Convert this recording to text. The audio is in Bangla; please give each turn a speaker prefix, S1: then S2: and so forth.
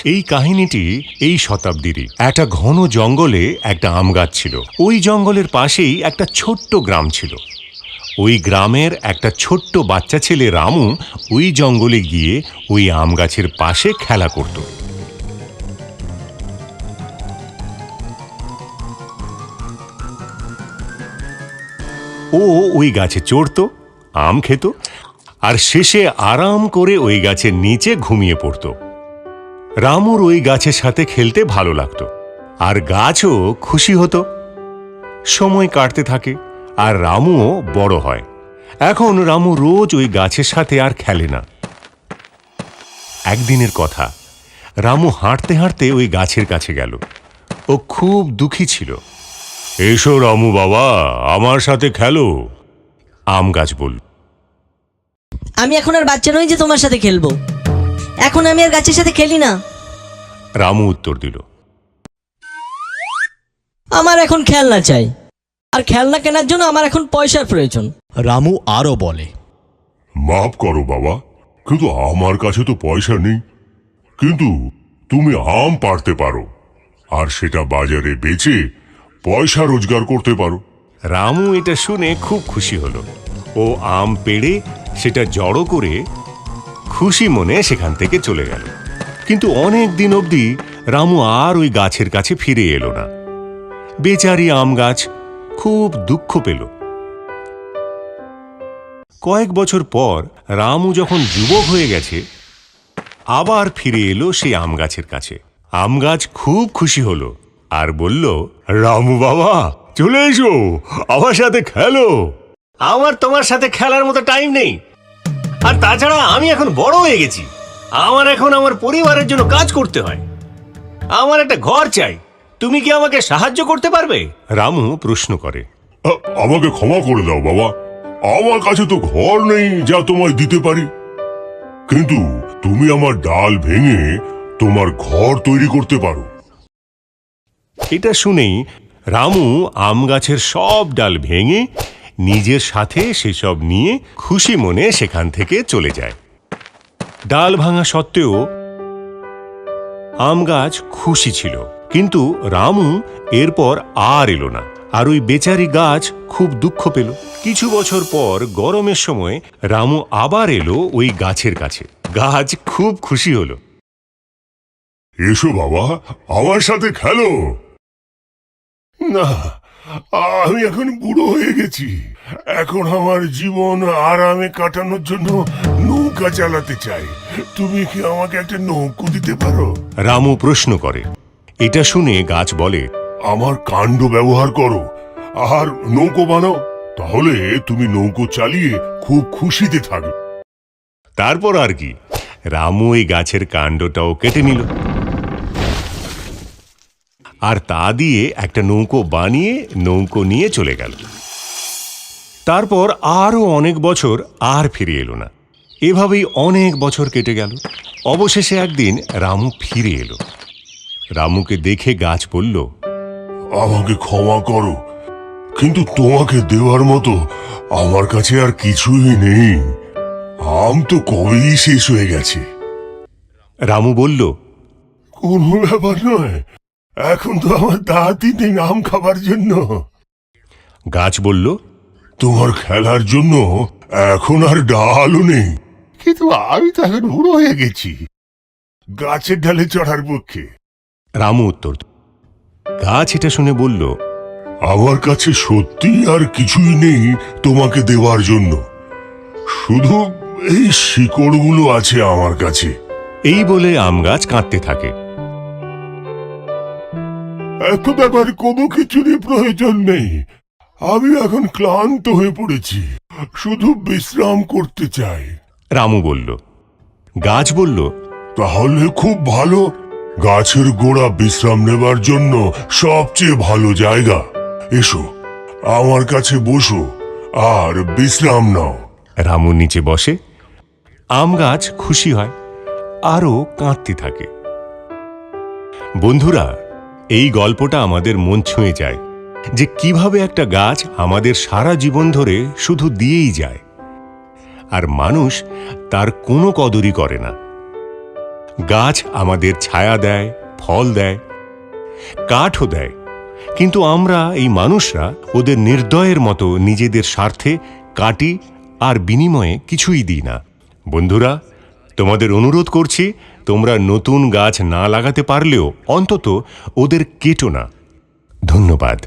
S1: এই কাহিনীটি এই শতাব্দীরই। একটা ঘন জঙ্গলে একটা আম গাছ ছিল। ওই জঙ্গলের পাশেই একটা ছোট্ট গ্রাম ছিল। ওই গ্রামের একটা ছোট্ট বাচ্চা ছেলে রামু ওই জঙ্গলে গিয়ে ওই আম গাছের পাশে খেলা করত। ও ওই গাছে চড়ত, আম খেত, আর শেষে আরাম করে ওই গাছের নিচে ঘুমিয়ে পড়ত। রামুর ওই গাছের সাথে খেলতে ভালো লাগতো, আর গাছও খুশি হতো। সময় কাটতে থাকে আর রামুও বড় হয়। এখন রামু রোজ ওই গাছের সাথে আর খেলে না। একদিনের কথা, রামু হাঁটতে হাঁটতে ওই গাছের কাছে গেল। ও খুব দুঃখী ছিল। এসো রামু বাবা, আমার সাথে খেলো, আম গাছ বলল।
S2: আমি এখন আর বাচ্চা নই যে তোমার সাথে খেলবো। এখন আমি আর গাছের সাথে খেলি না।
S1: রামু উত্তর দিল,
S2: আমার এখন খেলনা চাই, আর খেলনা কেনার জন্য আমার এখন পয়সার প্রয়োজন।
S3: রামু আরও বলে,
S4: মাফ করো বাবা, কিন্তু আমার কাছে তো পয়সা নেই। কিন্তু তুমি আম পাড়তে পারো, আর সেটা বাজারে বেচে পয়সা রোজগার করতে পারো।
S1: রামু এটা শুনে খুব খুশি হলো। ও আম পেড়ে সেটা জড়ো করে খুশি মনে সেখান থেকে চলে গেল। কিন্তু অনেক দিন অবধি রামু আর ওই গাছের কাছে ফিরে এলো না। বেচারি আম গাছ খুব দুঃখ পেল। কয়েক বছর পর রামু যখন যুবক হয়ে গেছে, আবার ফিরে এলো সেই আম গাছের কাছে। আম গাছ খুব খুশি হলো আর বলল, রামু বাবা, চলে এসো, আমার সাথে খেলো। আমার তোমার সাথে খেলার মতো টাইম নেই, আর তাছাড়া আমি এখন বড় হয়ে গেছি। আমার এখন আমার পরিবারের জন্য কাজ করতে হয়। আমার একটা ঘর চাই, তুমি কি আমাকে সাহায্য করতে পারবে? রামু প্রশ্ন করে।
S4: আমাকে ক্ষমা করে দাও বাবা, আমার কাছে তো ঘর নেই যা তোমায় দিতে পারি। কিন্তু তুমি আমার ডাল ভেঙে তোমার ঘর তৈরি করতে পারো।
S1: এটা শুনেই রামু আম গাছের সব ডাল ভেঙে নিজের সাথে সেসব নিয়ে খুশি মনে সেখান থেকে চলে যায়। ডাল ভাঙা সত্ত্বেও আম গাছ খুশি ছিল, কিন্তু রামু এরপর আর এলো না। আর ওই বেচারি গাছ খুব দুঃখ পেল। কিছু বছর পর গরমের সময় রামু আবার এলো ওই গাছের কাছে। গাছ খুব খুশি হলো।
S4: এসো বাবা, আমার সাথে খেলো। না, আমি এখন বুড়ো হয়ে গেছি। এখন আমার জীবন আরামে কাটানোর জন্য নৌকা চালাতে চাই। তুমি কি আমাকে একটা নৌকো দিতে পারো?
S1: রামু প্রশ্ন করে। এটা শুনে গাছ বলে,
S4: আমার কাণ্ড ব্যবহার করো আর নৌকো বানাও, তাহলে তুমি নৌকো চালিয়ে খুব খুশিতে থাকবে।
S1: তারপর আর কি, রামু এই গাছের কাণ্ডটাও কেটে নিল, আর তা দিয়ে একটা নৌকো বানিয়ে নৌকো নিয়ে চলে গেল। তারপর আরও অনেক বছর আর ফিরে এলো না। এভাবেই অনেক বছর কেটে গেল। অবশেষে একদিন রামু ফিরে এলো। রামুকে দেখে গাছ বলল,
S4: আমাকে ক্ষমা করো, কিন্তু তোমাকে দেওয়ার মতো আমার কাছে আর কিছুই নেই। আম তো কবেই শেষ হয়ে গেছে।
S1: রামু বলল,
S4: কোনো ব্যাপার নয়, এখন তো আমার দাঁতই নেই আম খাবার জন্য।
S1: গাছ বলল,
S4: তোমার খেলার জন্য এখন আর ডালও নেই, কিন্তু আমি তো এখন বুড়ো হয়ে গেছি, গাছের ডালে চড়ার পক্ষে।
S1: রামু উত্তর। গাছ এটা শুনে বলল,
S4: আমার কাছে সত্যি আর কিছুই নেই তোমাকে দেওয়ার জন্য, শুধু এই শিকড়গুলো আছে আমার কাছে।
S1: এই বলে আম গাছ কাঁদতে থাকে।
S4: এত ব্যাপার কোনো কিছুরই প্রয়োজন নেই, আমি এখন ক্লান্ত হয়ে পড়েছি, শুধু বিশ্রাম করতে চাই।
S1: রামু বলল। গাছ বলল,
S4: তাহলে খুব ভালো, গাছের গোড়া বিশ্রাম নেবার জন্য সবচেয়ে ভালো জায়গা। এসো, আমার কাছে বসো আর বিশ্রাম নাও।
S1: রামু নিচে বসে। আম গাছ খুশি হয়, আরও কাঁদতে থাকে। বন্ধুরা, এই গল্পটা আমাদের মন ছুঁয়ে যায় যে কিভাবে একটা গাছ আমাদের সারা জীবন ধরে শুধু দিয়েই যায়, আর মানুষ তার কোনো কদরই করে না। গাছ আমাদের ছায়া দেয়, ফল দেয়, কাঠও দেয়, কিন্তু আমরা এই মানুষরা ওদের নির্দয়ের মতো নিজেদের স্বার্থে কাটি আর বিনিময়ে কিছুই দিই না। বন্ধুরা, তোমাদের অনুরোধ করছি, তোমরা নতুন গাছ না লাগাতে পারলেও অন্তত ওদের কেটো না। ধন্যবাদ।